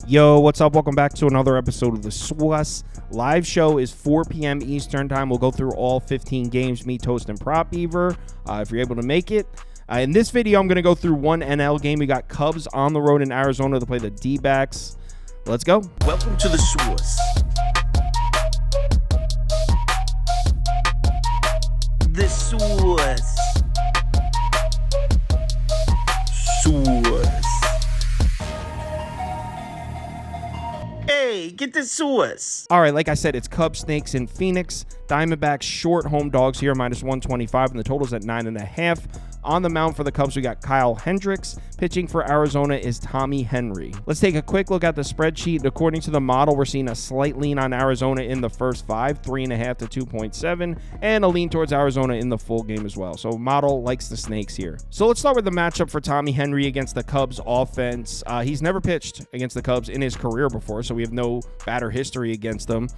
Yo, what's up? Welcome back to another episode of the SWUS. Live show is 4 p.m. Eastern time. We'll go through all 15 games, me, Toast, and Prop Beaver, if you're able to make it. In this video, I'm going to go through one NL game. We got Cubs on the road in Arizona to play the D-backs. Let's go. Welcome to the SWUS. The SWUS. SWUS. Hey, get the SWUS. All right, like I said, it's Cubs Snakes in Phoenix. Diamondbacks short home dogs here, minus 125, and the total's at 9.5. On the mound for the Cubs, we got Kyle Hendricks. Pitching for Arizona is Tommy Henry. Let's take a quick look at the spreadsheet. According to the model, we're seeing a slight lean on Arizona in the first 5, 3.5 to 2.7, and a lean towards Arizona in the full game as well. So model likes the Snakes here. So let's start with the matchup for Tommy Henry against the Cubs offense. He's never pitched against the Cubs in his career before, so we have no batter history against them.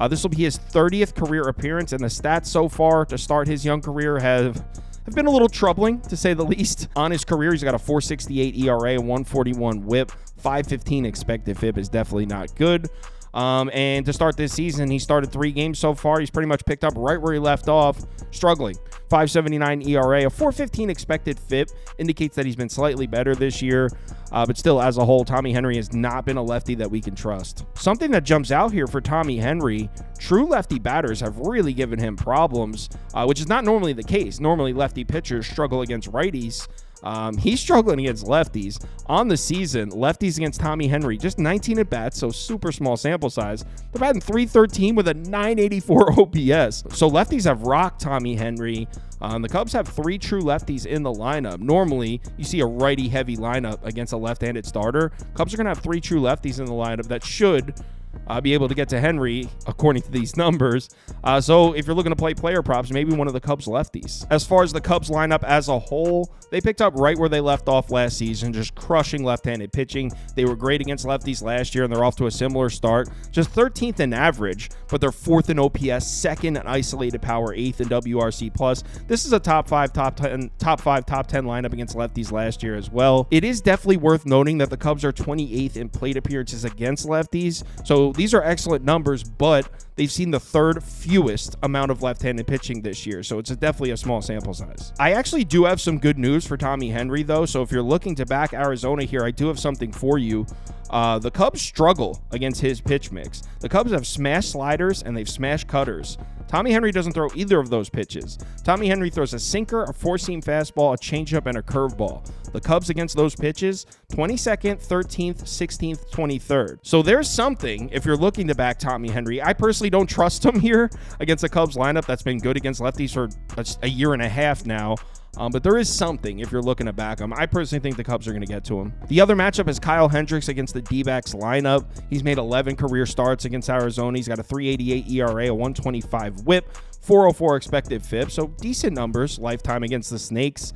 This will be his 30th career appearance, and the stats so far to start his young career have been a little troubling, to say the least. On his career, he's got a 4.68 ERA, a 1.41 WHIP, 5.15 expected FIP is definitely not good. And to start this season, he started 3 games so far. He's pretty much picked up right where he left off, struggling. 5.79 ERA, a 4.15 expected FIP indicates that he's been slightly better this year. But still, as a whole, Tommy Henry has not been a lefty that we can trust. Something that jumps out here for Tommy Henry, true lefty batters have really given him problems, which is not normally the case. Normally, lefty pitchers struggle against righties. He's struggling against lefties. On the season, lefties against Tommy Henry, just 19 at-bats, so super small sample size. They're batting .313 with a 984 OPS. So lefties have rocked Tommy Henry. The Cubs have 3 true lefties in the lineup. Normally, you see a righty-heavy lineup against a left-handed starter. Cubs are going to have 3 true lefties in the lineup that should be able to get to Henry, according to these numbers. So if you're looking to play player props, maybe one of the Cubs lefties. As far as the Cubs lineup as a whole, they picked up right where they left off last season, just crushing left-handed pitching. They were great against lefties last year, and they're off to a similar start. Just 13th in average, but they're 4th in OPS, 2nd in isolated power, 8th in WRC+. This is a top 5, top 10 lineup against lefties last year as well. It is definitely worth noting that the Cubs are 28th in plate appearances against lefties. So these are excellent numbers, but they've seen the 3rd fewest amount of left-handed pitching this year, so it's definitely a small sample size. I actually do have some good news for Tommy Henry, though, so if you're looking to back Arizona here, I do have something for you. The Cubs struggle against his pitch mix. The Cubs have smashed sliders and they've smashed cutters. Tommy Henry doesn't throw either of those pitches. Tommy Henry throws a sinker, a 4-seam fastball, a changeup, and a curveball. The Cubs against those pitches, 22nd, 13th, 16th, 23rd. So there's something if you're looking to back Tommy Henry. I personally don't trust him here against a Cubs lineup that's been good against lefties for a year and a half now. But there is something if you're looking to back him. I personally think the Cubs are going to get to him. The other matchup is Kyle Hendricks against the D-backs lineup. He's made 11 career starts against Arizona. He's got a 3.88 ERA, a 1.25 WHIP, 4.04 expected FIP. So decent numbers lifetime against the Snakes.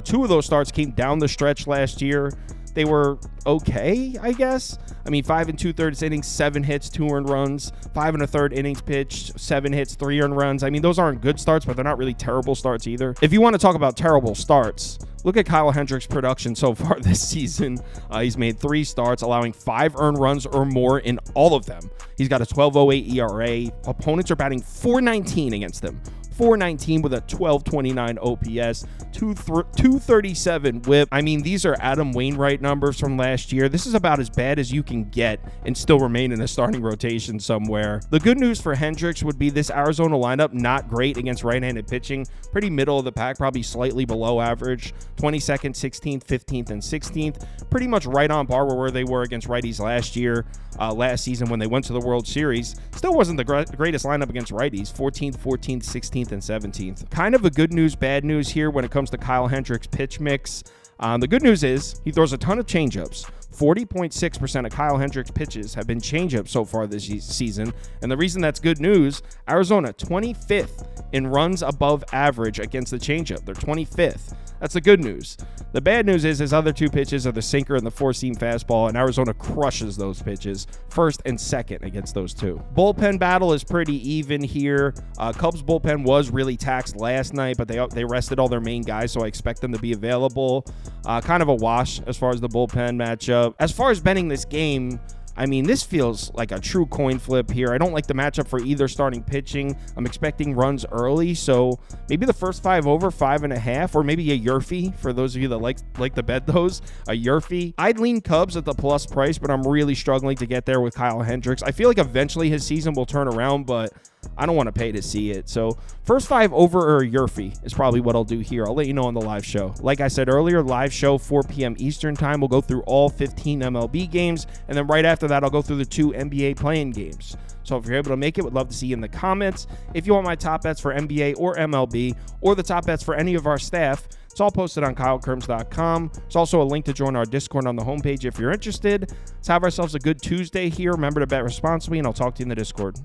2 of those starts came down the stretch last year. They were okay, I guess. I mean, 5 2/3 innings, 7 hits, 2 earned runs. 5 1/3 innings pitched, 7 hits, 3 earned runs. I mean, those aren't good starts, but they're not really terrible starts either. If you want to talk about terrible starts, look at Kyle Hendricks' production so far this season. He's made 3 starts, allowing 5 earned runs or more in all of them. He's got a 12.08 ERA. Opponents are batting .419 against him. 419 with a 1229 OPS, 237 WHIP. I mean, these are Adam Wainwright numbers from last year. This is about as bad as you can get and still remain in a starting rotation somewhere. The good news for Hendricks would be this Arizona lineup, not great against right-handed pitching. Pretty middle of the pack, probably slightly below average. 22nd, 16th, 15th, and 16th. Pretty much right on par with where they were against righties last year, last season when they went to the World Series. Still wasn't the greatest lineup against righties. 14th, 14th, 16th, and 17th. Kind of a good news, bad news here when it comes to Kyle Hendricks' pitch mix. The good news is he throws a ton of changeups. 40.6% of Kyle Hendricks' pitches have been changeups so far this season. And the reason that's good news, Arizona 25th in runs above average against the changeup. They're 25th. That's the good news. The bad news is his other 2 pitches are the sinker and the 4-seam fastball, and Arizona crushes those pitches, 1st and 2nd against those 2. Bullpen battle is pretty even here. Cubs bullpen was really taxed last night, but they rested all their main guys, so I expect them to be available. Kind of a wash as far as the bullpen matchup. As far as betting this game, I mean, this feels like a true coin flip here. I don't like the matchup for either starting pitching. I'm expecting runs early, so maybe the first 5 over 5.5, or maybe a Yurfie for those of you that like to bet those. A Yurfie. I'd lean Cubs at the plus price, but I'm really struggling to get there with Kyle Hendricks. I feel like eventually his season will turn around, but I don't want to pay to see it. So first 5 over or a Yurfie is probably what I'll do here. I'll let you know on the live show. Like I said earlier, live show 4 p.m. Eastern time. We'll go through all 15 MLB games, and then right after that, I'll go through the 2 NBA play-in games. So if you're able to make it, would love to see you in the comments. If you want my top bets for NBA or MLB, or the top bets for any of our staff, it's all posted on KyleKirms.com. There's also a link to join our Discord on the homepage if you're interested. Let's have ourselves a good Tuesday here. Remember to bet responsibly, and I'll talk to you in the Discord.